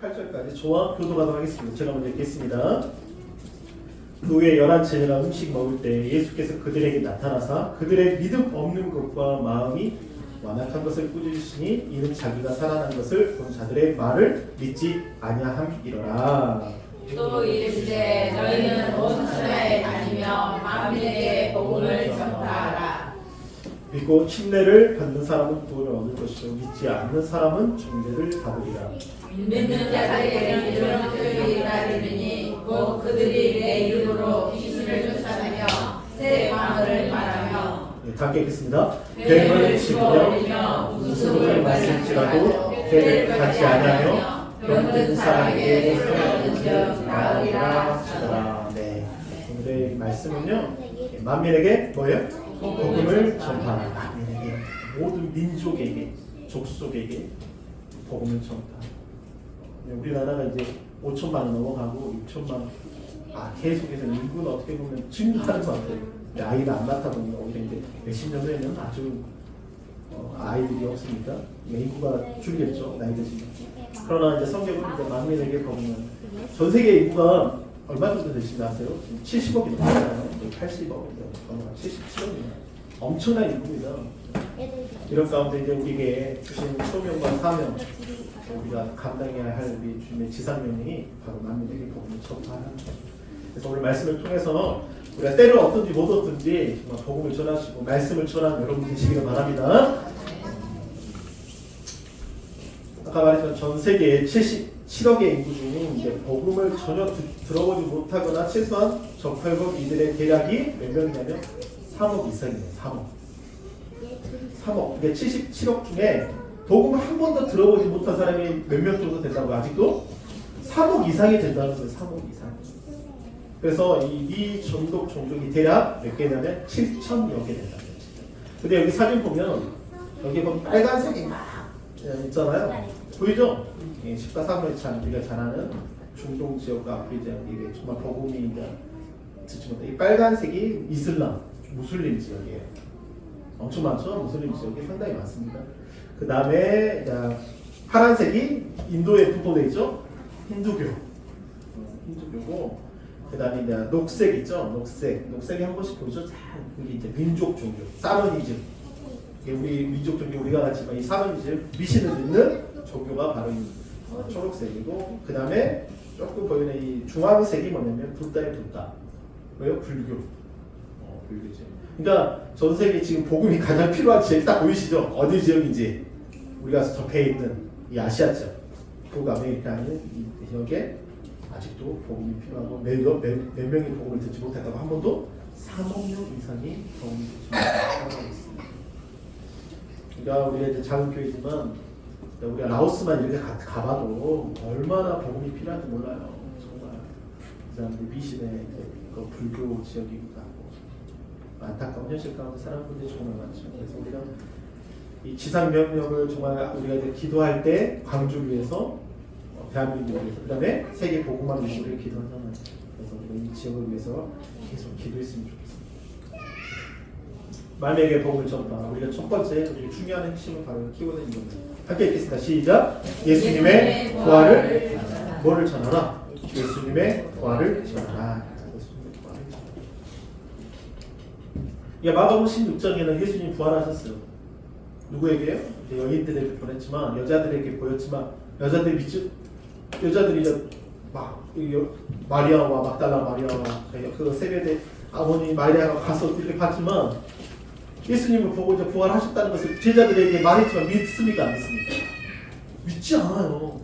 8절까지 저와 교도하도록 하겠습니다. 제가 먼저 읽겠습니다. 그 후에 11제자가 음식 먹을 때 예수께서 그들에게 나타나사 그들의 믿음 없는 것과 마음이 완악한 것을 꾸짖으시니 이는 자기가 살아난 것을 본 자들의 말을 믿지 아니함이로라. 또 이르시되 너희는 온 천하에 다니며 만민에게 복음을 전파하라. 믿고 침례를 받는 사람은 구원을 얻을 것이요 믿지 않는 사람은 정죄를 받으리라. 믿는 자들에게 이런 표현이 이르리니 곧 그들이 내 이름으로 귀신을 쫓아내며 새 방언을 말하며 다 읽겠습니다. 뱀을 집으며 무술을 마실지라도 배를 갖지 아니하며 병든 사람에게 소용없는즉 나으리라 하시더라. 네, 오늘의 말씀은요, 만민에게 뭐예요? 복음을 전파하라. 만민에게, 모든 민족에게, 족속에게 복음을 전파하라. 우리나라가 이제 5천만 원 넘어가고 6천만 원, 계속해서 인구는 어떻게 보면 증가하는 것 같아요. 아이가 안 낳다 보니 오히려 이제 몇십 년 후에는 아주 아이들이 없으니까 인구가 줄겠죠, 나이 드시면. 그러나 이제 성경은 이제 만민에게 복음을, 전 세계 인구가 얼마 정도 되시나 아세요? 70억이 넘잖아요. 80억, 77억이나 엄청난 인구입니다. 이런 가운데 이제 우리에게 주신 소명과 사명, 우리가 감당해야 할 우리 주님의 지상명령이 바로 만민에게 복음을 전파하는 것입니다. 그래서 오늘 말씀을 통해서 우리가 때를 얻든지 못 얻든지 정말 복음을 전하시고 말씀을 전하는 여러분 되시기를 바랍니다. 아까 말했지만 전 세계 77억의 인구 중 이제 복음을 전혀 들어보지 못하거나 최소한 접해본 이들의 대략이 몇 명이냐면 3억 이상이에요. 3억. 이게 77억 중에 복음을 한 번도 들어보지 못한 사람이 몇 명 정도 된다고 아직도 3억 이상이 된다는 거예요. 3억 이상. 그래서 이 미전독 종족이 대략 몇 개냐면 7,000여 개 된다는 거예요. 근데 여기 사진 보면 여기 보면 빨간색이 막 있잖아요. 보이죠? 십가 사무의 참 우리가 잘 아는 중동 지역과 아프리카 이게 정말 복음이 이제 듣지 못해. 이 빨간색이 이슬람, 무슬림 지역이에요. 엄청 많죠? 무슬림 지역이 상당히 많습니다. 그 다음에 파란색이 인도에 분포되어 있죠? 힌두교. 힌두교고, 그 다음에 이제 녹색 있죠? 녹색이 한 번씩 보이죠? 그게 이제 민족 종교, 사머니즘. 우리 민족 종교 우리가 같지만 이 사머니즘, 미신을 믿는 종교가 바로 이 초록색이고, 그 다음에 조금 보이는 이 주황색이 뭐냐면 붓다의 붓다. 왜요? 불교. 불교죠. 그러니까 전 세계 지금 복음이 가장 필요한 지역 딱 보이시죠? 어디 지역인지. 우리가 접해 있는 이 아시아 지역, 북아메리카는 이 지역에 아직도 복음이 필요하고 몇 명이 복음을 듣지 못했다고 한 번도 3억 명 이상이 복음을 듣지 못하고 있습니다. 그러니까 우리가 이제 작은 교회지만 우리가 라오스만 이렇게 가봐도 얼마나 복음이 필요한지 몰라요. 정말 그 사람들 미신의 그 불교 지역이기도 하고 안타까운 현실 가운데 사는 분들이 정말 많죠. 그래서 우리가 이 지상 명령을 정말 우리가 이제 기도할 때 광주를 위해서, 대한민국을 위해서, 그 다음에 세계 복음화를 위해서 우리가 기도하잖아요. 그래서 우리가 이 지역을 위해서 계속 기도했으면 좋겠습니다. 만민에게 복음을 전파. 우리가 첫 번째 우리 중요한 핵심을 바로 키워내는 겁니다. 함께 읽겠습니다. 시작. 예수님의 부활을 뭐를 전하라? 예수님의 부활을 전하라. 마가복음 16장에는 예수님이 부활하셨어요. 누구에게요? 여인들에게 보냈지만, 여자들에게 보였지만, 여자들이 이제 막 마리아와 막달라 마리아와 그 세베대 아버님 마리아가 가서 이렇게 봤지만, 예수님을 보고 이제 부활하셨다는 것을 제자들에게 말했지만 믿습니까? 안 믿습니까? 믿지 않아요.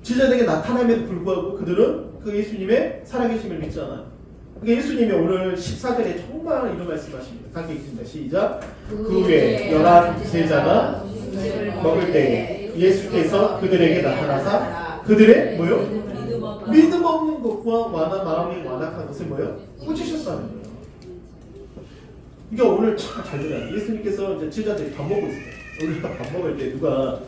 제자들에게 나타남에도 불구하고 그들은 그 예수님의 살아계심을 믿지 않아요. 그러니까 예수님이 오늘 14절에 정말 이런 말씀하십니다. 함께 읽습니다. 시작. 그 후에 11제자가 먹을 때에 예수께서 그들에게 나타나사 그들의 뭐요? 믿음 없는 것과 마음이 완악한 것을 뭐요? 꾸짖으셨다는 거예요. 그러니까 오늘 참 잘 들어요. 예수님께서 이제 제자들이 밥 먹고 있어요. 우리가 밥 먹을 때 누가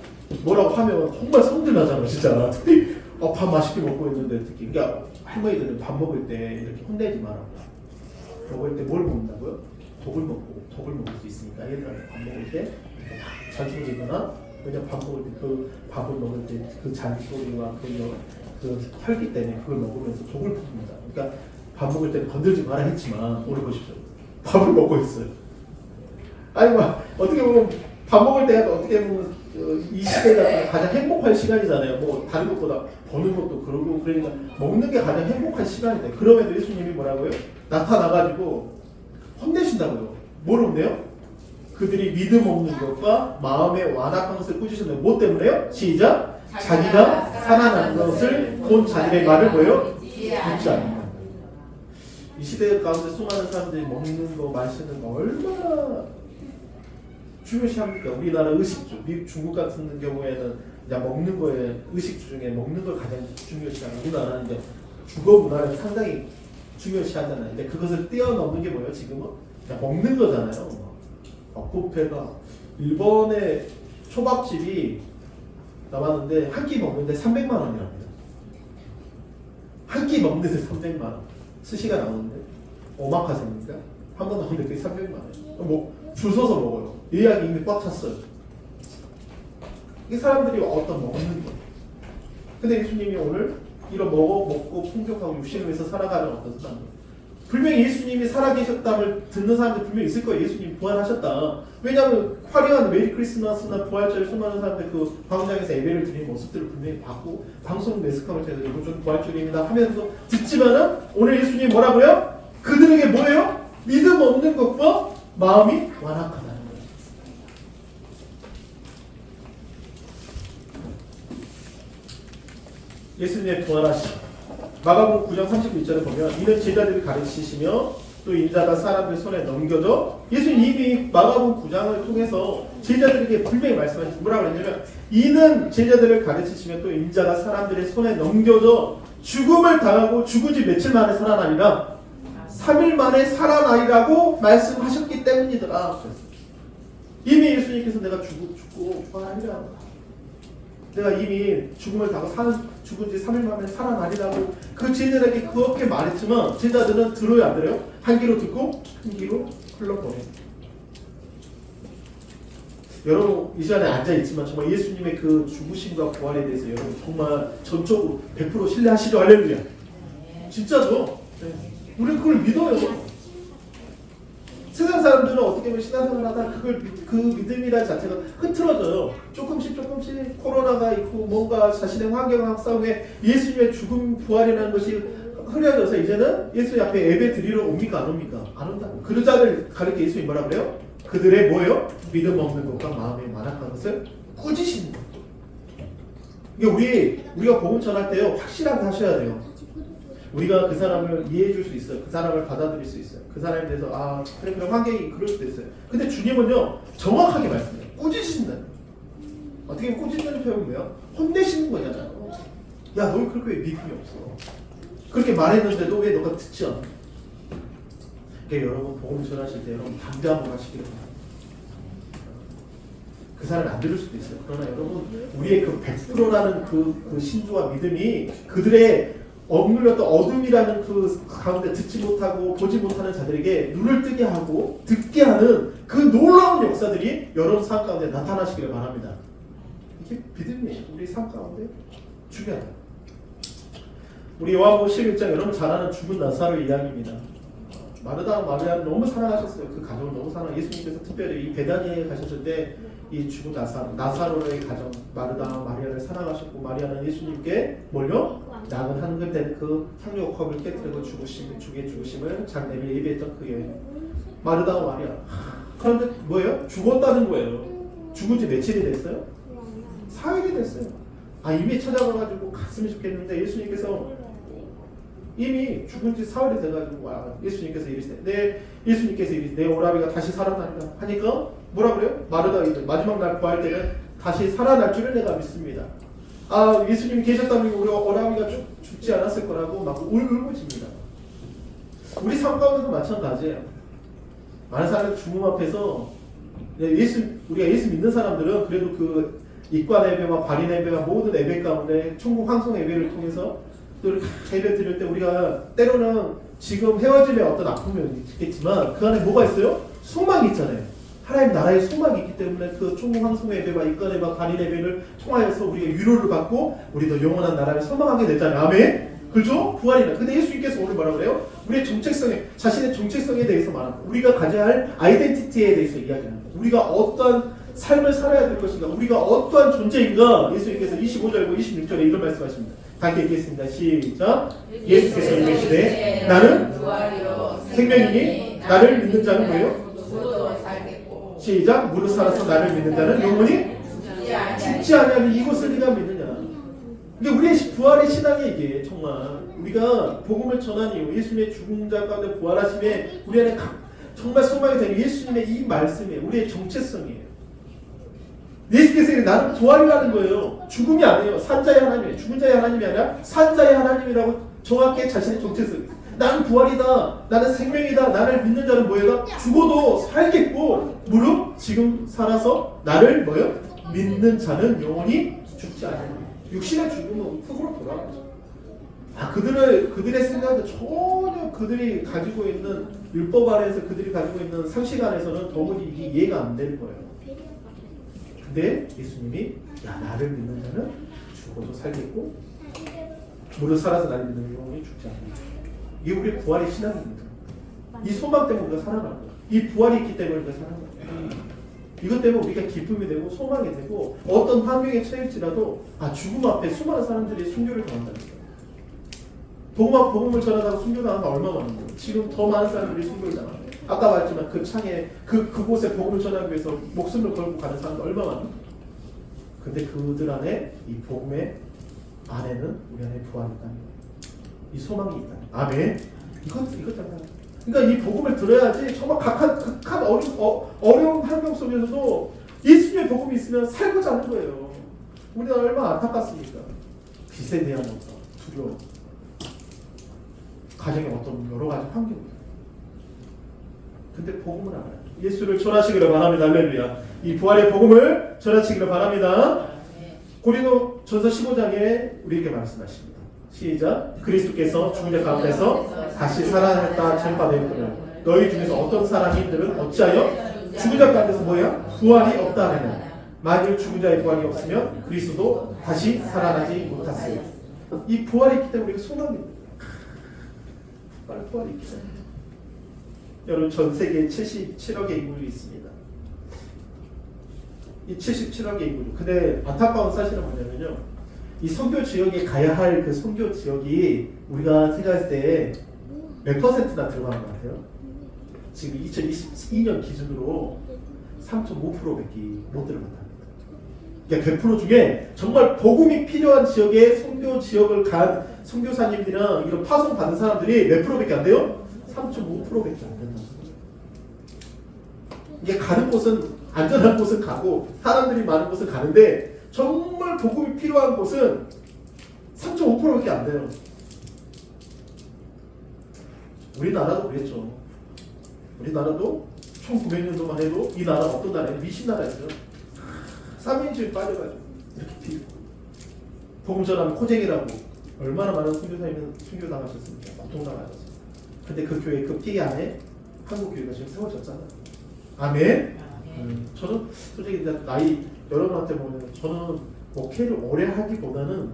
뭐라고 하면 정말 성질 나잖아, 진짜. 특히 밥 맛있게 먹고 있는데 특히. 그러니까 할머니들은 밥 먹을 때 이렇게 혼내지 마라. 먹을 때 뭘 먹는다고요? 독을 먹을 수 있으니까 얘들한테 밥 먹을 때 잔소리거나 왜냐 밥 먹을 때 그 밥을 먹을 때 그 잔 소리와 그 혈기 때문에 그걸 먹으면서 독을 풉니다. 그러니까 밥 먹을 때는 건들지 마라 했지만 오늘 보십시오. 밥을 먹고 있어요. 아니 막 어떻게 보면 밥 먹을 때가 어떻게 보면 이 시대가 가장 행복한 시간이잖아요. 뭐 다른 것보다 버는 것도 그러고 그러니까 먹는 게 가장 행복한 시간인데 그럼에도 예수님이 뭐라고요? 나타나가지고 혼내신다고요. 뭘 혼내요? 그들이 믿음 없는 것과 마음의 완악한 것을 꾸짖으셨는데 뭐 때문에요? 시작! 자기가 살아난 것을 본 자들의 말을 뭐예요? 듣지 않는다. 이 시대 가운데 수많은 사람들이 먹는 거 마시는 거 얼마나 중요시합니까? 우리나라 의식주, 미국, 중국 같은 경우에는 그냥 먹는 거에 의식주 중에 먹는 걸 가장 중요시하는 우리나라는 이제 주거 문화를 상당히 중요시하잖아요. 근데 그것을 뛰어넘는 게 뭐예요? 지금은 그냥 먹는 거잖아요. 뷔페가 일본의 초밥집이 나왔는데 한 끼 먹는데 300만 원이랍니다. 한 끼 먹는데 300만 원. 스시가 나오는데 오마카세입니까? 한 번 나오는데 그게 300만 원. 뭐 줄 서서 먹어요. 예약이 이미 꽉 찼어요. 이 사람들이 어떤 먹는 거. 근데 예수님이 오늘 이런 먹고 풍족하고 육신을 위해서 살아가는 어떤 사람. 분명히 예수님이 살아계셨다를 듣는 사람들 분명히 있을 거예요. 예수님 부활하셨다. 왜냐하면 화려한 메리 크리스마스나 부활절 수많은 사람들 그 광장에서 예배를 드리는 모습들을 분명히 봤고 방송 매스컴을 통해서 이거 좀 부활절입니다 하면서 듣지만은 오늘 예수님이 뭐라고요? 그들에게 뭐예요? 믿음 없는 것과 마음이 완악하다는 거예요. 예수님의 부활하심 마가복음 9장 31절에 보면 이는 제자들이 가르치시며 또 인자가 사람들 손에 넘겨져 예수님 이미 마가복음 9장을 통해서 제자들에게 분명히 말씀하셨죠. 뭐라고 그랬냐면 이는 제자들을 가르치시며 또 인자가 사람들의 손에 넘겨져 죽음을 당하고 죽은 지 며칠 만에 살아나리라 3일 만에 살아나리라고 말씀하셨기 때문이더라. 이미 예수님께서 내가 죽고 부활하리라 내가 이미 죽음을 당하고 죽은 지 3일 만에 살아나리라고 그 제자들에게 그렇게 말했지만 제자들은 들어요 안 들어요? 한 귀로 듣고 한 귀로 흘러버려요. 여러분 이 시간에 앉아있지만 정말 예수님의 그 죽으심과 부활에 대해서 여러분 정말 전적으로 100% 신뢰하시죠? 할렐루야. 진짜죠? 네. 우리 그걸 믿어요. 세상 사람들은 어떻게 보면 신앙생활 하다 그 믿음이라는 자체가 흐트러져요. 조금씩 코로나가 있고 뭔가 자신의 환경 싸움에 예수님의 죽음 부활이라는 것이 흐려져서 이제는 예수님 앞에 예배 드리러 옵니까 안 옵니까? 안 온다고. 그 자를 가르쳐 예수님이 뭐라 그래요? 그들의 뭐예요? 믿음 없는 것과 마음에 완악한 것을 꾸짖으시는 것. 이게 우리가 복음 전할 때요 확실하게 하셔야 돼요. 우리가 그 사람을 이해해 줄 수 있어요. 그 사람을 받아들일 수 있어요. 그 사람에 대해서 그래 환경이 그럴 수도 있어요. 근데 주님은요 정확하게 말씀해요. 꾸짖으신다. 어떻게 꾸짖는 표현은 뭐야? 혼내시는 거잖아요. 야 너 그렇게 왜 믿음이 없어? 그렇게 말했는데도 왜 너가 듣지 않아? 그러니까 여러분 복음 전하실 때 여러분 담대함으로 하시기를 바랍니다. 그 사람이 안 들을 수도 있어요. 그러나 여러분 우리의 그 100%라는 그 신조와 믿음이 그들의 억눌렸던 어둠이라는 그 가운데 듣지 못하고 보지 못하는 자들에게 눈을 뜨게 하고 듣게 하는 그 놀라운 역사들이 여러분 삶 가운데 나타나시기를 바랍니다. 이게 믿음이에요. 우리 삶 가운데 중요하다. 우리 요한복음 11장 여러분 잘 아는 죽은 나사로 이야기입니다. 마르다와 마리아를 너무 사랑하셨어요. 그 가정을 너무 예수님께서 특별히 이 베다니에 가셨을 때 이 죽은 나사로의 가정 마르다와 마리아를 사랑하셨고 마리아는 예수님께 뭘요? 낙은 한글 된 그 향료컵을 깨뜨리고 죽으심을 장례를 예비했던 그 여인 마르다와 마리아. 그런데 뭐예요? 죽었다는 거예요. 죽은 지 며칠이 됐어요? 4일이 됐어요. 이미 찾아가가지고 갔으면 좋겠는데 예수님께서 이미 죽은 지 4일이 돼가지고 예수님께서 이르시되 내 오라비가 다시 살아난다 하니까 뭐라 그래요? 마르다가 마지막 날 구할 때는 다시 살아날 줄을 내가 믿습니다. 예수님이 계셨다면 우리 오라비가 죽지 않았을 거라고 막 울부짖습니다. 우리 삶 가운데도 마찬가지예요. 많은 사람들 죽음 앞에서 우리가 예수 믿는 사람들은 그래도 그 입관 예배와 발인 예배와 모든 예배 가운데 천국 환송 예배를 통해서 또 예배 드릴 때 우리가 때로는 지금 헤어짐의 어떤 아픔이 있겠지만 그 안에 뭐가 있어요? 소망이 있잖아요. 하나님 나라의 소망이 있기 때문에 그 총황송의 예배와 이건 예배와 간인 예배를 통하여서 우리가 위로를 받고 우리도 영원한 나라를 소망하게 되잖아요. 아멘. 그렇죠? 부활이다. 근데 예수님께서 오늘 뭐라 그래요? 우리의 정체성에, 자신의 정체성에 대해서 말합니다. 우리가 가져야 할 아이덴티티에 대해서 이야기합니다. 우리가 어떠한 삶을 살아야 될 것인가, 우리가 어떠한 존재인가. 예수님께서 25절과 26절에 이런 말씀하십니다. 다 읽겠습니다. 시작. 예수께서 이르시되 나는 생명이니 나를 믿는 자는 뭐예요? 시작. 무릇 살아서 나를 믿는 자는 영원히 죽지 아니하니 이것을 네가 믿느냐. 이게 우리의 부활의 신앙이 이게 정말 우리가 복음을 전한 이후 예수님의 죽은 자 가운데 부활하심에 우리 안에 정말 소망이 되는 예수님의 이 말씀이 우리의 정체성이에요. 예수께서 나는 부활이라는 거예요. 죽음이 아니에요. 산자의 하나님이에요. 죽은 자의 하나님이 아니라 산자의 하나님이라고 정확히 자신의 정체성. 나는 부활이다. 나는 생명이다. 나를 믿는 자는 뭐예요? 죽어도 살겠고 무릇 지금 살아서 나를 뭐예요? 믿는 자는 영원히 죽지 않아요. 육신의 죽음은 흙으로 돌아가죠. 그들의 생각은 전혀 그들이 가지고 있는 율법 안에서 그들이 가지고 있는 상식 안에서는 도무지 이게 이해가 안 되는 거예요. 근데 예수님이 나를 믿는 자는 죽어도 살겠고 무릇 살아서 나를 믿는 영혼이 죽지 않는다. 이게 우리의 부활의 신앙입니다. 이 소망 때문에 우리가 살아가는 거예요. 이 부활이 있기 때문에 우리가 살아가는 거예요. 이것 때문에 우리가 기쁨이 되고 소망이 되고 어떤 환경에 처할지라도 죽음 앞에 수많은 사람들이 순교를 당한다는 거예요. 복음을 전하다가 순교당한 거 얼마나 많은 거예요. 지금 더 많은 사람들이 순교를 당합니다. 아까 말했지만 그 창에 그곳에 복음을 전하기 위해서 목숨을 걸고 가는 사람들 얼마나 많아요. 근데 그들 안에 이 복음의 안에는 우리 안에 부활이 있다는 거예요. 이 소망이 있다. 아멘. 이것잖아요. 그러니까 이 복음을 들어야지 정말 극한 어려운 환경 속에서도 예수님의 복음이 있으면 살고자 하는 거예요. 우리나라 얼마나 안타깝습니까? 빚에 대한 두려움, 가정의 어떤 여러 가지 환경입니다. 근데 복음을 알아요. 예수를 전하시기를 바랍니다. 할렐루야. 이 부활의 복음을 전하시기를 바랍니다. 고린도 전서 15장에 우리에게 말씀하십니다. 시작. 그리스도께서 죽은 자 가운데서 다시 살아났다 전파되었거늘 너희 중에서 어떤 사람들은 어찌하여 죽은 자 가운데서 뭐야? 부활이 없다 하느냐. 만일 죽은 자의 부활이 없으면 그리스도도 다시 살아나지 못했어요. 이 부활이 있기 때문에 우리가 소망입니다. 부활이 있기 때문에. 여러분 전 세계에 77억의 인구가 있습니다. 이 77억의 인구. 근데 안타까운 사실은 뭐냐면요. 이 선교 지역에 가야 할 그 선교 지역이 우리가 생각했을 때 몇 퍼센트나 들어가는 것 같아요? 지금 2022년 기준으로 3.5%밖에 못 들어간답니다. 그러니까 100% 중에 정말 복음이 필요한 지역에 선교 지역을 간 선교사님들이나 이런 파송 받은 사람들이 몇 프로밖에 안 돼요? 3.5%밖에 안 된다는 거예요. 이게 가는 곳은 안전한 곳은 가고 사람들이 많은 곳은 가는데 정말 복음이 필요한 곳은 3.5%밖에 안 돼요. 우리나라도 그랬죠. 우리나라도 1900년도만 해도 이 나라 어떤 나라예요? 미신 나라였어요. 3인주의 빠져가지고 이렇게 비고 복음 전하면 코쟁이라고 얼마나 많은 선교사님은 순교당하셨습니까? 고통당하셨습니다. 근데 그 교회 그 피해 안에 한국 교회가 지금 세워졌잖아요. 아멘. 저는 솔직히 나이 여러분한테 보면 저는 목회를 오래 하기보다는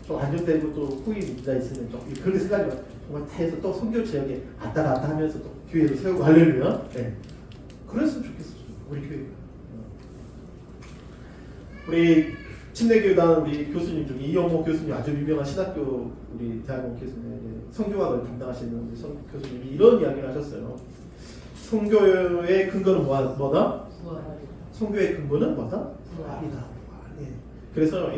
좀 안정되고 또 후임자 있으면 좀 그렇게 생각하지만 정말 태에서 또 선교 지역에 왔다 갔다 하면서 또 교회도 세우고 할렐루야. 네. 그랬으면 좋겠어요. 우리 교회. 우리 침례교단 우리 교수님 중에 이영모 교수님 아주 유명한 신학교 우리 대학원 교수님 선교학을 담당하시는 우리 교수님이 이런 이야기를 하셨어요. 선교의 근거는 뭐다? 선교의 근거는 뭐다? 부활이다. 네. 그래서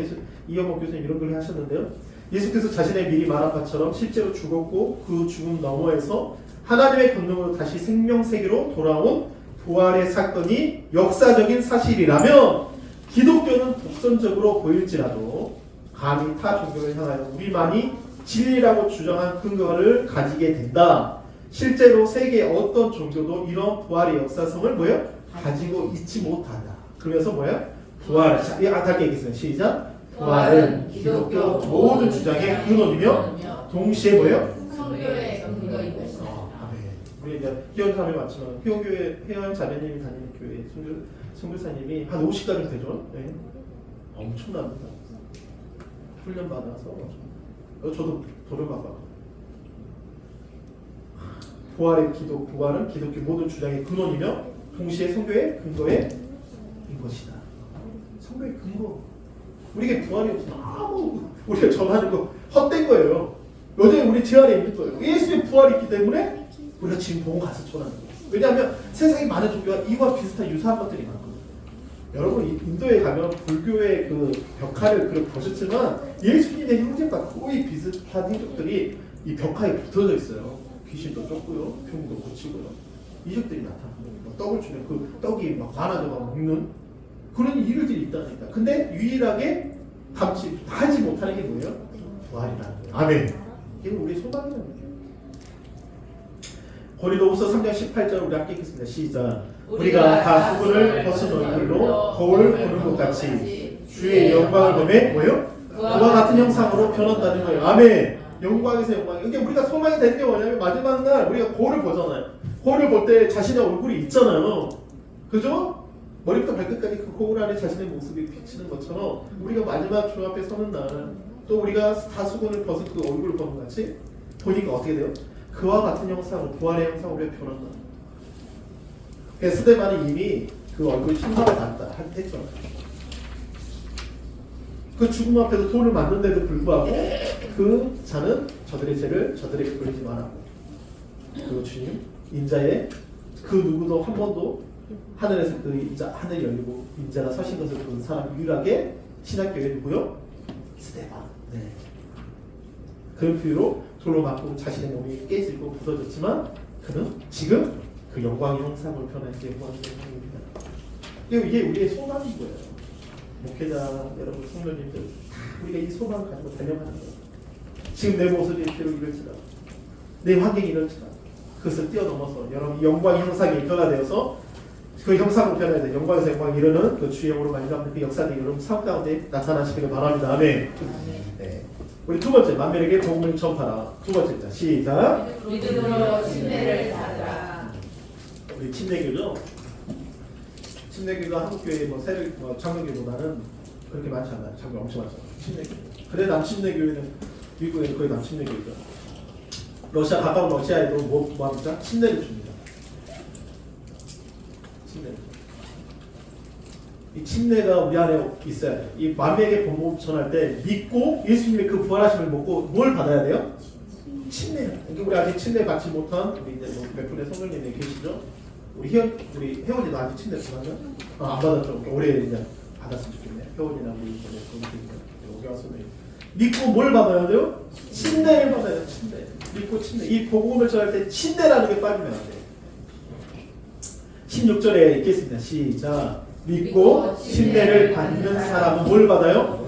이영모 교수님 이런 걸 하셨는데요. 예수께서 자신의 미리 말한 것처럼 실제로 죽었고 그 죽음 너머에서 하나님의 권능으로 다시 생명 세계로 돌아온 부활의 사건이 역사적인 사실이라면 기독교는 독선적으로 보일지라도 감히 타 종교를 향하여 우리만이 진리라고 주장한 근거를 가지게 된다. 실제로 세계 어떤 종교도 이런 부활의 역사성을 뭐예요? 가지고 있지 못하다. 그러면서 뭐예요? 부활. 다시 얘기했어요. 시작. 부활은 기독교 모든 주장의 근원이며 동시에 뭐예요? 성교의 근거인 것이다. 아멘. 우리 이제 희원자매 맞지만 희원교회 희원 자매님이 다니는 교회 선교사님이 한 50가정 되죠. 네. 엄청납니다. 훈련 받아서 저도 도전받아. 부활의 기도, 부활은 기독교 모든 주장의 근원이며 동시에 선교의 근거인 것이다. 선교의 근거. 우리에게 부활이 없으면 아무 우리가 전하는 거 헛된 거예요. 여전히 우리 제 안에 있는 거예요. 예수의 부활이 있기 때문에 우리가 지금 복음 가서 전하는 거예요. 왜냐하면 세상에 많은 종교가 이와 비슷한 유사한 것들이 많거든요. 여러분 인도에 가면 불교의 그 벽화를 그렇게 보셨지만 예수님의 행적과 거의 비슷한 행적들이 이 벽화에 붙어져 있어요. 귀신도 쫓고요, 병도 고치고요. 이적들이 나타납니다. 떡을 주면 그 떡이 막 많아져 막 먹는 그런 일들이 있다니까. 근데 유일하게 하지 못하는 게 뭐예요? 부활이라는 거예요. 아멘. 이게 우리의 소망이라는 거예요. 고린도후서 3장 18절 우리 함께 읽겠습니다. 시작. 우리가 다 수분을 벗은 얼굴로 거울 보는 것 같이 주의 영광을 보매 뭐예요? 그와 같은 형상으로 변한다는 거예요. 아멘. 영광에서 영광이. 그러니까 우리가 소망이 되는 게 뭐냐면 마지막 날 우리가 거울을 보잖아요. 거울을 볼 때 자신의 얼굴이 있잖아요. 그죠? 머리부터 발끝까지 그 거울 안에 자신의 모습이 비치는 것처럼 우리가 마지막 주 앞에 서는 날 또 우리가 다 수건을 벗은 그 얼굴을 보는 것 같이 보니까 어떻게 돼요? 그와 같은 형상으로 부활의 형상으로 변한다. 그래서 스데반이 이미 그 얼굴 심사를 받았다 했죠. 그 죽음 앞에서 돌을 맞는데도 불구하고 그 자는 저들의 죄를 저들에게 돌리지 말라고. 그 주님 인자의 그 누구도 한 번도 하늘에서 그 인자 하늘이 열리고 인자가 서신 것을 본 사람 유일하게 신학교에 누구요? 스데반. 네. 그런 비유로 돌로 맞고 자신의 몸이 깨지고 부서졌지만 그는 지금 그 영광의 형상으로 변한 게 영광의 형상입니다. 이게 우리의 소망인 거예요. 목회자 여러분, 성도님들 우리가 이 소망을 가지고 달려가는 거예요. 지금 내 모습이 비록 이럴지라도 내 환경이 이럴지라도 그것을 뛰어넘어서 여러분 영광의 형상이 변화되어서 그 형상으로 변해야 돼. 영광에서 영광이 이르는 그 주의 영으로 만족하는 그 역사들이 여러분 삶 가운데 나타나시기를 바랍니다. 아멘. 네. 우리 두 번째 만민에게 복음을 전파라. 두 번째입니다. 시작. 믿음으로 침례를 받으라. 우리 침례교죠. 침례교가 한국 교회 뭐 세력 장로교보다는 그렇게 많지 않아요. 장로 엄청 많죠. 침례교. 그래 남침례교회는 미국에 거의 남침례교죠. 러시아 가까운 러시아에도 뭐 합니까? 침례를 줍니다. 침례. 이 침례가 우리 안에 있어야 돼요. 이 만민에게 복음 전할 때 믿고 예수님의 그 부활하심을 먹고 뭘 받아야 돼요? 침례. 그러니까 우리 아직 침례 받지 못한 우리 이제 몇 분의 성도님이 계시죠? 우리 혜원이도 아직 침례 받았나? 안 받았죠. 올해 이제 받았으면 좋겠네. 혜원이나 우리 이번에 거기 와서 믿고 뭘 받아야 돼요? 침례를 받아야 돼요. 침례. 믿고 침례. 이 복음을 전할 때 침례라는 게 빠지면 안 돼요. 16절에 읽겠습니다. 시작. 믿고 침례를 받는 사람은 뭘 받아요?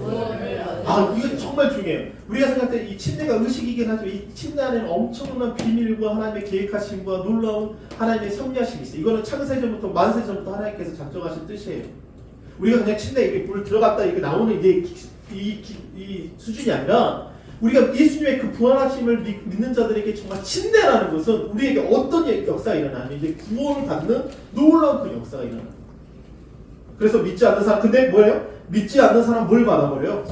아, 이거 정말 중요해요. 우리가 생각할 때 이 침례가 의식이긴 하지만 이 침례 안에는 엄청난 비밀과 하나님의 계획하심과 놀라운 하나님의 섭리하심이 있어요. 이거는 창세전부터 만세전부터 하나님께서 작정하신 뜻이에요. 우리가 그냥 침례 이렇게 물 들어갔다 이렇게 나오는 이게 이 수준이 아니라 우리가 예수님의 그 부활하심을 믿는 자들에게 정말 침례라는 것은 우리에게 어떤 역사가 일어나면 이제 구원을 받는 놀라운 그 역사가 일어나요. 그래서 믿지 않는 사람, 근데 뭐예요? 믿지 않는 사람 뭘 받아버려요?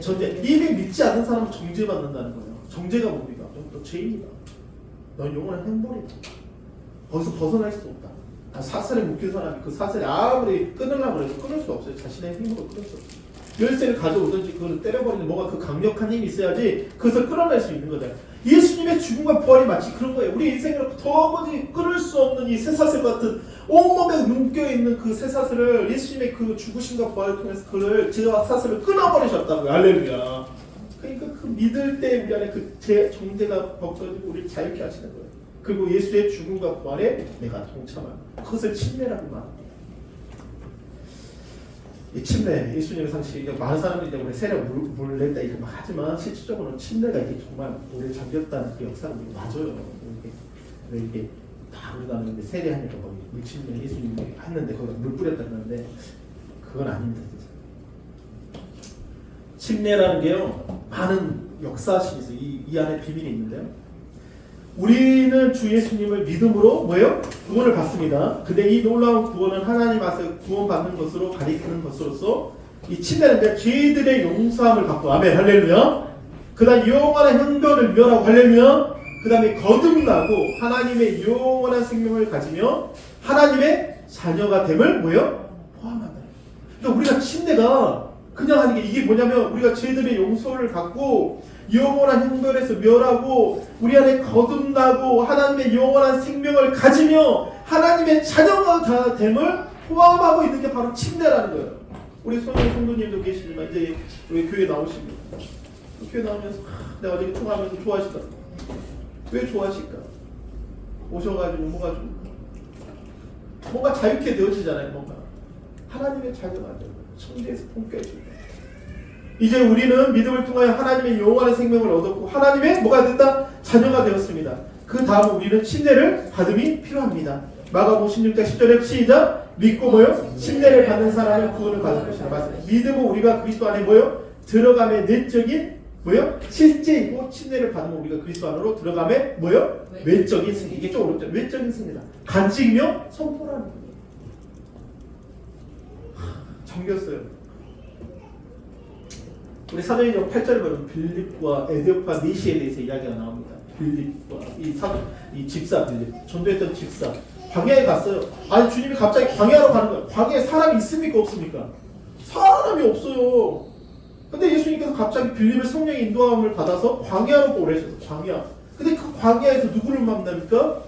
전제. 이미 믿지 않는 사람은 정죄받는다는 거예요. 정죄가 뭡니까? 너 죄인이다. 넌 영원한 행벌이다. 거기서 벗어날 수 없다. 사슬에 묶인 사람이 그 사슬에 아무리 끊으려고 해도 끊을 수 없어요. 자신의 힘으로 끊을 수 없어요. 열쇠를 가져오든지 그걸 때려버리는 뭐가 그 강력한 힘이 있어야지 그것을 끌어낼 수 있는 거잖아요. 예수님의 죽음과 부활이 마치 그런 거예요. 우리 인생으로 도무지 끊을 수 없는 이 쇠사슬 같은 온몸에 묶여있는 그 쇠사슬을 예수님의 그 죽으심과 부활을 통해서 그를 쇠사슬을 끊어버리셨다고요. 할렐루야. 그러니까 그 믿을 때 우리 안에 그 정죄가 벗겨지고 우리를 자유케 하시는 거예요. 그리고 예수의 죽음과 부활에 내가 동참하는 그것을 침례라고 말합니다. 이 침례, 예수님의 상식, 많은 사람들이 우리 세례 물 냈다 이렇게 막 하지만 실질적으로는 침례가 이게 정말 우리를 잠겼다는 그 역사가 맞아요. 이게 다 우리가 하는데 세례하니까 거기 물 침례 예수님이 했는데 거기다 물 뿌렸다는데 그건 아닙니다. 진짜. 침례라는 게요 많은 역사심이 있어요. 이 안에 비밀이 있는데요. 우리는 주 예수님을 믿음으로 뭐예요? 구원을 받습니다. 근데 이 놀라운 구원은 하나님 앞에서 구원받는 것으로 가리키는 것으로서 이 침례는 죄들의 용서함을 받고 아멘 할렐루야. 그 다음 영원한 형벌을 멸하고 할렐루야. 그 다음에 거듭나고 하나님의 영원한 생명을 가지며 하나님의 자녀가 됨을 뭐예요? 포함한다. 그러니까 우리가 침례가 그냥 하는 게 이게 뭐냐면 우리가 죄들의 용서를 갖고 영원한 형벌에서 멸하고 우리 안에 거듭나고 하나님의 영원한 생명을 가지며 하나님의 자녀가 다 됨을 포함하고 있는 게 바로 침례라는 거예요. 우리 성도님도 계시지만 이제 우리 교회 나오십니다. 교회 나오면서 내가 어제 통화하면서 좋아하시다. 왜 좋아하실까? 오셔가지고 뭐가 좀 뭔가 자유케 되어지잖아요. 뭔가 하나님의 자녀가 되고 천지에서 본격해지고 이제 우리는 믿음을 통하여 하나님의 영원한 생명을 얻었고 하나님의 뭐가 됐다? 자녀가 되었습니다. 그 다음 우리는 침례를 받음이 필요합니다. 마가복음 16장 10절에 시작 믿고 뭐요? 침례를 받는 사람은 구원을 받을 것이다. 맞습니다. 믿음은 우리가 그리스도 안에 뭐요? 들어감의 내적인 뭐요? 실제이고 침례를 받으면 우리가 그리스도 안으로 들어감의 뭐요? 외적인 승리. 이게 좀 어렵죠. 외적인 승리다. 간직이며 선포라는 거예요. 잠겼어요. 우리 사도행전 8절에 보면 빌립과 에데오파 니시에 대해서 이야기가 나옵니다. 빌립과 이 집사 빌립, 전도했던 집사 광야에 갔어요. 아니 주님이 갑자기 광야로 가는 거예요. 광야에 사람이 있습니까 없습니까? 사람이 없어요. 근데 예수님께서 갑자기 빌립의 성령의 인도함을 받아서 광야로 보내셨어요. 광야. 근데 그 광야에서 누구를 만납니까?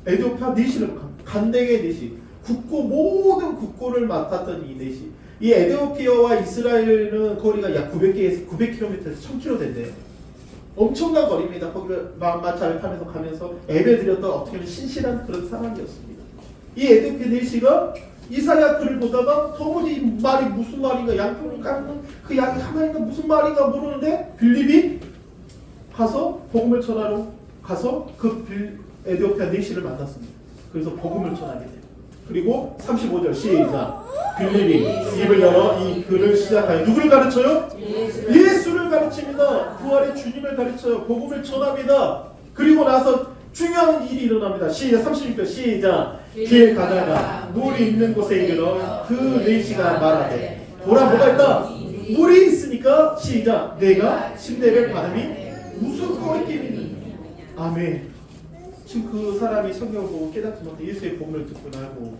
에데오파 니시를 간대의 니시. 국고 모든 국고를 맡았던 이 니시. 이 에디오피아와 이스라엘은 거리가 약 900km에서 1000km 된대요. 엄청난 거리입니다. 거기를 마차를 타면서 가면서 예배드렸던 어떻게 보면 신실한 그런 사람이었습니다. 이 에디오피아 내시가 이사야 글을 보다가 도무지 말이 무슨 말인가 양쪽을 깎는 그 양이 하나인가 무슨 말인가 모르는데 빌립이 가서 복음을 전하러 가서 그 에디오피아 내시를 만났습니다. 그래서 복음을 전하게 돼요. 그리고 35절 시작 빌립이 입을 열어 이 글을 시작하여 누구를 가르쳐요? 예수를 가르칩니다. 부활의 주님을 가르쳐요. 복음을 전합니다. 그리고 나서 중요한 일이 일어납니다. 시작 36절 시작 길 가다가 물이 있는 곳에 이르러 그 내시가 말하되 보라 뭐가 있다? 물이 있으니까 시작 내가 침례를 받음이 무슨 거리낌이니 아멘. 지금 그 사람이 성경을 보고 깨닫지 못해 예수의 복음을 듣고 나고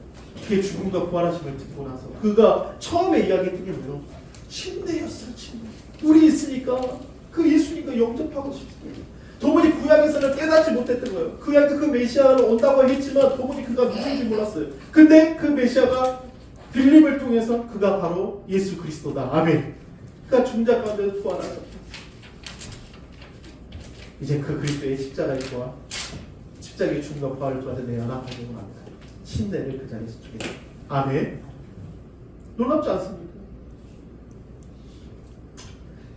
그의 죽음과 부활하심을 듣고 나서 그가 처음에 이야기했던 게 뭐예요? 침례였어요. 침례. 물이 있으니까 그 예수님과 영접하고 싶습니다. 도무지 구약에서는 깨닫지 못했던 거예요. 구약에 그 메시아가 온다고 했지만 도무지 그가 누군지 몰랐어요. 근데 그 메시아가 빌립을 통해서 그가 바로 예수 그리스도다. 아멘. 그가 죽은 자 가운데 부활하셨다. 이제 그 그리스도의 십자가의 부활 십자가의 죽음과 부활을 통해서 내 연합하려고 합니다. 침례를 그 자리에서 주게 됩니다. 아멘. 놀랍지 않습니까?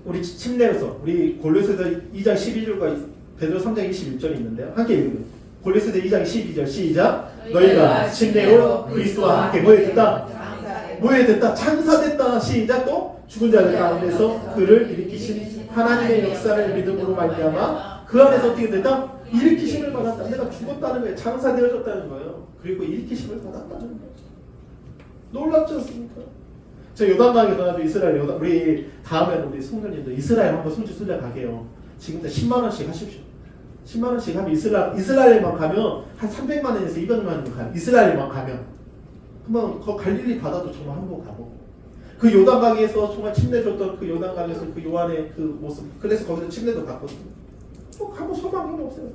우리 침례에서 우리 골로새서 2장 12절과 베드로 3장 21절이 있는데요. 함께 읽으면 골로새서 2장 12절 시작 너희가 침례로 그리스도와 함께 뭐에 됐다? 뭐에 됐다? 장사됐다. 시작 또 죽은 자들 가운데서 그를 일으키신 하나님의 역사를 믿음으로 말미암아 그 안에서 어떻게 됐다? 일으키심을 받았다. 내가 죽었다는 거예요. 장사되어졌다는 거예요. 그리고 일으키심을 받았다는 거예요. 놀랍지 않습니까? 저 요단강에 가도 이스라엘 우리 다음에는 우리 성도님들 이스라엘 한번 손짓 가게요. 지금부터 10만 원씩 하십시오. 10만 원씩 하면 이스라엘만 가면 한 300만 원에서 200만 원 가요. 이스라엘만 가면 한번 그 갈릴리 바다도 정말 한번 가보고 그 요단강에서 정말 침례 줬던 그 요단강에서 그 요한의 그 모습 그래서 거기서 침례도 갔거든요. 한번 소망이 없어요.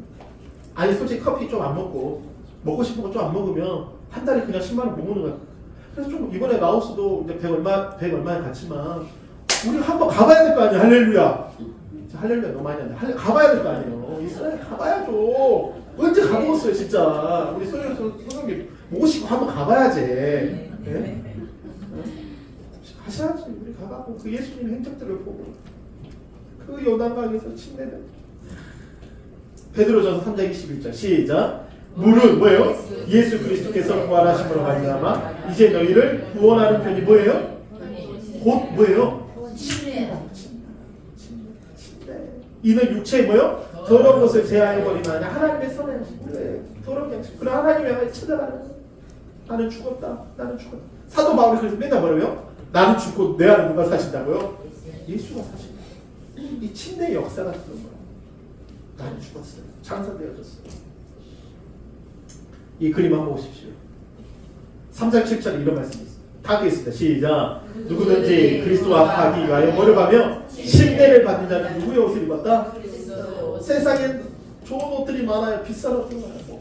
아니 솔직히 커피 좀 안 먹고 싶은 거 좀 안 먹으면 한 달에 그냥 10만 원 못 먹는 거야. 그래서 좀 이번에 라오스도 이제 100 얼마에 갔지만 우리 한번 가봐야 될 거 아니야. 할렐루야. 할렐루야 너무 많이 한다. 가봐야 될 거 아니에요. 이스라엘 가봐야죠. 언제 가보겠어요 진짜. 우리 소영님 모시고 한번 가봐야지. 네? 가셔야지. 우리 가가고 그 예수님의 행적들을 보고 그 요단강에서 침례를 베드로전서 3장 21절 시작 물은 뭐예요? 예수 그리스도께서 부활하심으로 말미암아 이제 너희를 구원하는 편이 뭐예요? 곧 뭐예요? 침례. 이는 육체의 뭐요? 더러운 것을 제하여 버리면 아니라 하나님의 선한 양식. 그래, 더러운 양식. 그럼 하나님의 향해 찾아가는 거야. 나는 죽었다. 나는 죽었다. 사도 바울이 그래서 맨날 뭐라고요? 나는 죽고 내 안에 누가 사신다고요? 예수가 사신다. 이 침례의 역사가 그런 거야. 나는 죽었어요. 장사되어졌어요. 이 그림 한번 보십시오. 3장 7절 이런 말씀이 있습니다. 다 하겠습니다. 시작. 누구든지 그리스도와 합하기 위하여 뭐를 하며 침례를 받는 자는 누구의 옷을 입었다? 세상에 좋은 옷들이 많아요. 비싼 옷들 많아요. 뭐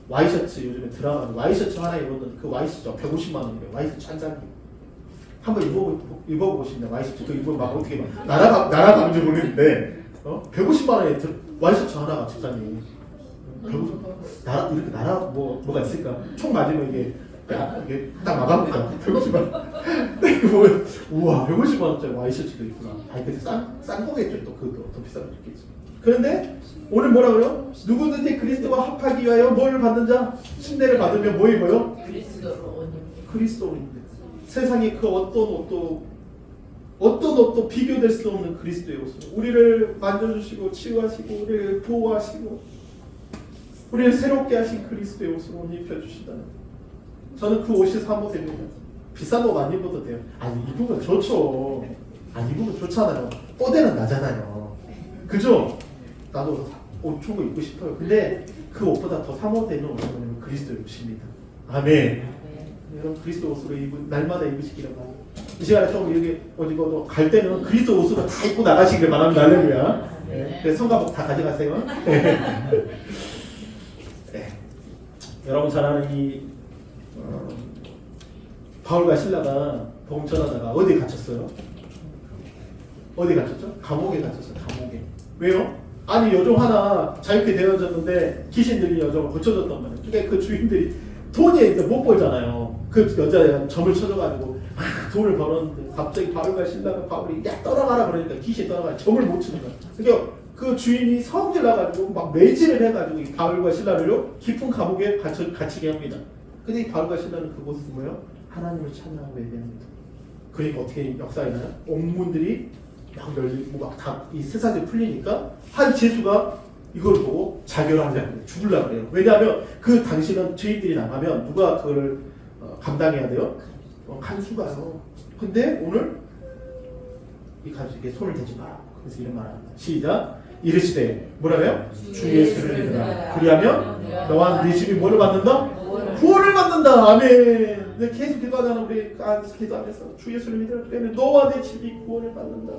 와이셔츠 요즘에 들어가는 와이셔츠 하나 입었는데 그 와이셔츠 150만 원이래요. 와이셔츠 한 장이. 한번 입어보시면 와이셔츠 그 입으면 막 어떻게 막 날아가는지 모르겠는데 150만 원에 와이셔츠 하나가 집사님 150만 이렇게 뭐가 있을까? 총 맞으면 이게 딱 막아볼까? 150만 원. 이거 보면 우와 150만 원짜리 와이셔츠도 있구나. 아니 근데 싼 거겠죠. 또 그것도 더 비싼 거 있겠지. 그런데 오늘 뭐라 그래요? 누구든지 그리스도와 합하기 위하여 뭘 받는 자? 침례를 받으면 뭐 입어요? 그리스도인데 세상에 그 어떤 옷도 비교될 수 없는 그리스도의 옷으로 우리를 만져주시고 치유하시고 우리를 보호하시고 우리를 새롭게 하신 그리스도의 옷으로 옷 입혀주시다는 저는 그 옷이 사모됩니다. 비싼 옷 안 입어도 돼요. 아니 입으면 좋죠. 입으면 좋잖아요. 뽀대는 나잖아요. 그죠? 나도 옷 좋은 거 입고 싶어요. 근데 그 옷보다 더 사모되는 옷은 뭐냐면 그리스도의 옷입니다. 아멘. 여러분 그리스도 옷으로 날마다 입으시기를 바랍니다. 이 시간에 좀 여기 어디고 갈 때는 그리스도 옷으로 다 입고 나가시길 바랍니다. 할렐루야. 네, 성가복 다 가져가세요. 네. 여러분 잘 아는 이 바울과 실라가 복음 전하다가 어디에 갇혔어요? 어디 갇혔죠? 감옥에 갇혔어요. 감옥에. 왜요? 아니 여종 하나 자유케 되어졌는데 귀신들이 여종을 고쳐줬단 말이에요. 그러니까 그 주인들이 돈이 이제 못 벌잖아요. 그 여자애가 점을 쳐줘가지고 돈을 벌었는데 갑자기 바울과 신라가 바울이 야 떠나가라 그러니까 귀신이 떠나가라 점을 못 치는 거야. 그러니까 그 주인이 성질 나가지고 막 매질을 해가지고 이 바울과 신라를요 깊은 감옥에 갇히게 합니다. 근데 이 바울과 신라는 그곳에서 뭐예요? 하나님을 찬양하고 예배합니다. 그러니까 어떻게 역사가 있나요? 옥문들이 막 열리고 막 다 이 세상에 풀리니까 한 제수가 이걸 보고 자결을 하려고 해요. 죽으려고 해요. 왜냐하면 그 당시는 죄인들이 나가면 누가 그걸 감당해야 돼요? 간수가요. 근데 오늘 이 간수에게 손을 대지 마라. 그래서 이런 말을 합니다. 시작. 이르시되 뭐라고요? 주 예수를 믿으라. 그리하면 너와 네 집이 뭐를 받는다? 구원을 받는다. 아멘. 계속 기도하잖아. 우리 기도하면서 주 예수를 믿으라. 그러면 너와 내 집이 구원을 받는다.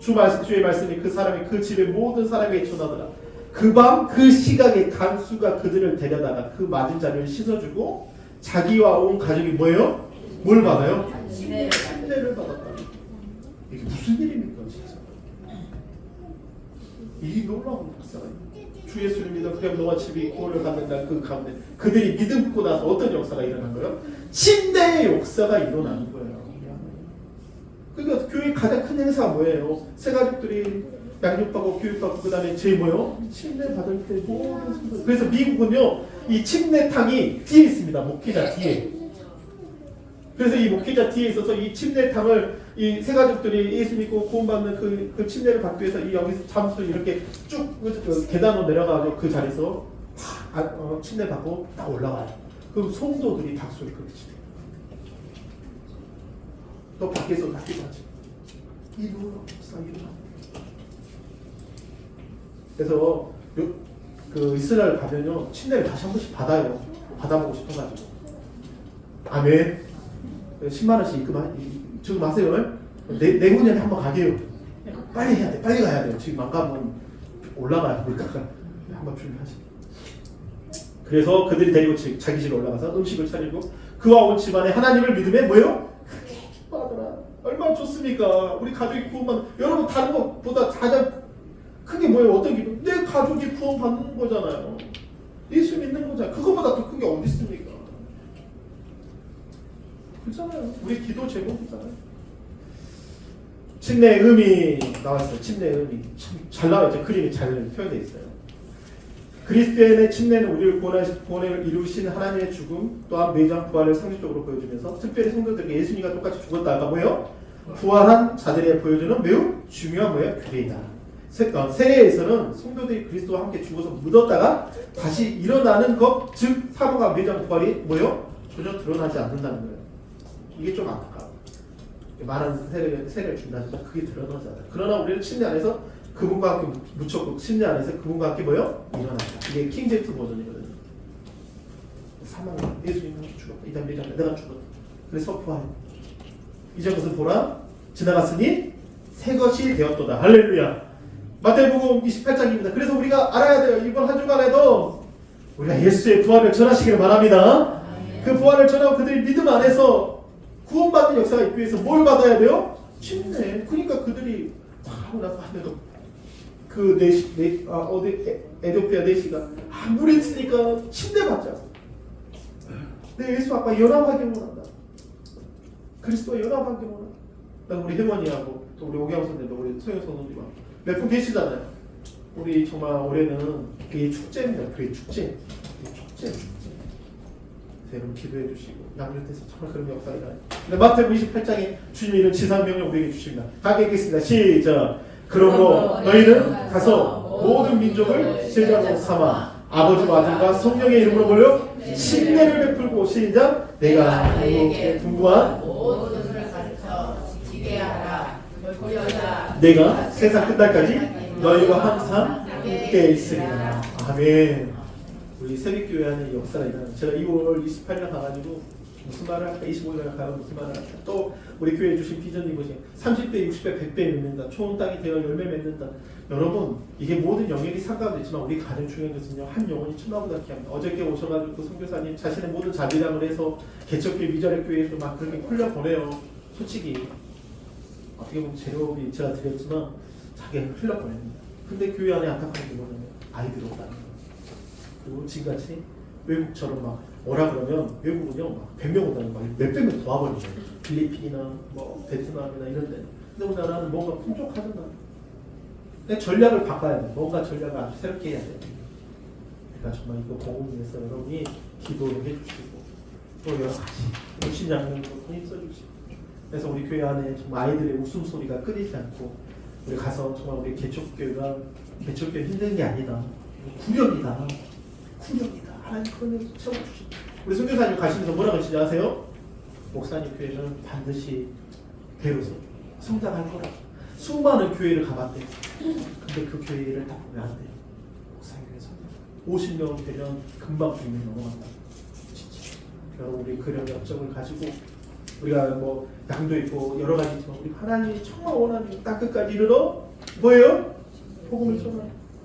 주의 말씀이 그 사람이 그 집의 모든 사람에게 전하더라. 그 밤 그 시각에 간수가 그들을 데려다가 그 맞은 자를 씻어주고 자기와 온 가족이 뭐예요? 뭘 받아요? 침례를 받았다. 이게 무슨 일입니까 진짜? 이 놀라운 역사가 주 예수를 믿어 그럼 너와 집이 구원을 받는다. 그 가운데 그들이 믿고 나서 어떤 역사가 일어난 거예요? 침례의 역사가 일어나는 거예요. 그러니까 교회 가장 큰 행사가 뭐예요? 새 가족들이 양육받고 교육받고 그 다음에 제일 뭐요? 침례 받을 때 모든 순간. 그래서 미국은요 이 침례탕이 뒤에 있습니다. 목회자 뒤에. 그래서 이 목회자 뒤에 있어서 이 침례탕을 이 새 가족들이 예수 믿고 구원받는 그 침례를 받기 위해서 이 여기서 잠수 이렇게 쭉 계단으로 내려가서 그 자리에서 침례 받고 딱 올라가요. 그럼 성도들이 박수를 그렇게 치요. 또 밖에서 낫기도 하지. 이 놀라운 역사가 일어납니다. 그래서 그 이스라엘 가면요 침례를 다시 한 번씩 받아보고 싶어가지고. 아멘. 10만 원씩 지금 하세요. 내후년에 한번 가게요. 빨리 해야 돼. 빨리 가야 돼요. 지금 안 가면 올라가야 물가가. 한번 준비하시. 그래서 그들이 데리고 자기 집에 올라가서 음식을 차리고 그와 온 집안에 하나님을 믿음에 뭐예요? 크게 기뻐하더라. 얼마나 좋습니까? 우리 가족이 구원받는. 여러분 다른 것보다 가장 크게 뭐예요? 어떤 기분? 내 가족이 구원받는 거잖아요. 예수 믿는 거잖아요. 그거보다 더 큰 게 어디 있습니까? 그렇잖아요. 우리 기도 제목이잖아요. 침례의 의미 나왔어요. 침례의 의미 잘 나와있죠. 그림이 잘 표현되어 있어요. 그리스도의 침례는 우리를 구원을 이루신 하나님의 죽음 또한 매장 부활을 상징적으로 보여주면서 특별히 성도들에게 예수님과 똑같이 죽었다가 뭐예요? 부활한 자들에게 보여주는 매우 중요한 뭐예요? 규례이다. 세례에서는 성도들이 그리스도와 함께 죽어서 묻었다가 다시 일어나는 것, 즉 사도가 매장 부활이 뭐요? 전혀 드러나지 않는다는 거예요. 이게 좀 안타까워. 많은 세례를 준다지만 그게 드러나지 않아요. 그러나 우리는 침례 안에서 그분과 함께 묻혔고 침례 안에서 그분과 함께 뭐요? 일어난다. 이게 킹제트 버전이거든요. 사망, 예수님은 죽었다. 이 다음 매장 내가 죽었다. 그래서 부활. 이제 것을 보라 지나갔으니 새 것이 되었도다. 할렐루야. 마태복음 28장입니다. 그래서 우리가 알아야 돼요. 이번 한 주간에도 우리가 예수의 부활을 전하시기를 바랍니다. 그 부활을 전하고 그들이 믿음 안에서 구원받는 역사가 있기 위해서 뭘 받아야 돼요? 침례. 그러니까 그들이 하고 나서 하면 그 에디오피아 내시가 물이 있으니까 침례 받자. 내 예수 아빠 연합하기를 원한다. 그리스도와 연합하기를 원한다. 우리 혜원이하고 또 우리 오경 선생님도 우리 소영 선생님과 몇 분 계시잖아요. 우리 정말 올해는 그게 축제입니다. 그게 축제. 여러분 기도해 주시고 양육돼서 정말 그런 역사가 일어나요. 근데 마태복음 28장에 주님이 이런 지상명령 우리에게 주십니다. 다 읽겠습니다. 시작. 그러므로 너희는 가서 모든 민족을 제자로 삼아 아버지와 아들과 성령의 이름으로 몰려 침례를 베풀고 시작. 내가 너희에게 분부한 모든 것을 가르쳐 지키게 하라. 내가 세상 끝날까지 너희와 항상 함께 있으리라. 아멘. 우리 새벽교회 하는 역사가 일어나요. 제가 2월 28일 가가지고 무슨 말을 할까? 25일에 가면 무슨 말을 할까? 또 우리 교회에 주신 비전이 뭐지? 30배, 60배, 100배 맺는다. 좋은 땅이 되어 열매 맺는다. 여러분 이게 모든 영역이 상관도 있지만 우리 가장 중요한 것은요. 한 영혼이 천하보다 귀합니다. 어저께 오셔가지고 그 선교사님 자신의 모든 자비량을 해서 개척교회 미자립 교회에서 막 그렇게 흘려보내요. 솔직히 어떻게 보면 재료비 제가 드렸지만 자기가 흘려보냅니다. 근데 교회 안에 안타까운 게 뭐냐면 아이들이 없다는 거예요. 그리고 지금같이 외국처럼 막 오라 그러면 외국은요 막 100명 온다는 거 몇백 명 더 와버리죠. 필리핀이나 뭐 베트남이나 이런 데. 근데 우리나라는 뭔가 풍족하잖아. 근데 전략을 바꿔야 돼. 뭔가 전략을 아주 새롭게 해야 돼. 그러니까 정말 이거 복음을 위해서 여러분이 기도를 해주시고 또 여러 가지 열심히 양면으로 힘써주시고 그래서 우리 교회 안에 정말 아이들의 웃음소리가 끊이지 않고 우리 가서 정말 우리 개척교회가 개척교회 힘든 게 아니다. 구력이다. 하나님 그런 일 채워주십니다. 우리 선교사님 가시면서 뭐라고 하시지 아세요? 목사님 교회는 반드시 배로서 성장할 거라. 수많은 교회를 가봤대. 근데 그 교회를 딱 보면 안 돼. 목사님 교회 성장. 50명 되면 금방 100명 넘어간다. 진짜. 여러분 우리 그런 역정을 가지고 우리가 뭐 양도 있고 여러 가지 있지만 우리 하나님이 정말 원하는 땅 끝까지 이르러 뭐예요? 복음을 전하.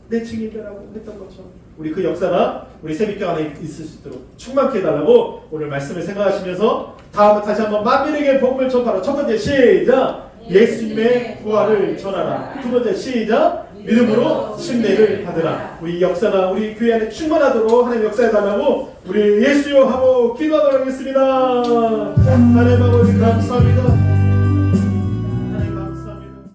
내 증인되라고 했던 것처럼 우리 그 역사가 우리 새벽교 안에 있을 수 있도록 충만케 해달라고 오늘 말씀을 생각하시면서 다시 한번 만민에게 복음을 전하라. 첫 번째 시작. 예수님의 부활을 전하라. 두 번째 시작. 믿음으로 침례를 받으라. 우리 역사가 우리 교회 안에 충만하도록 하나님 역사해달라고 우리 예수여 하고 기도하도록 하겠습니다. 하나님 아버지 감사합니다.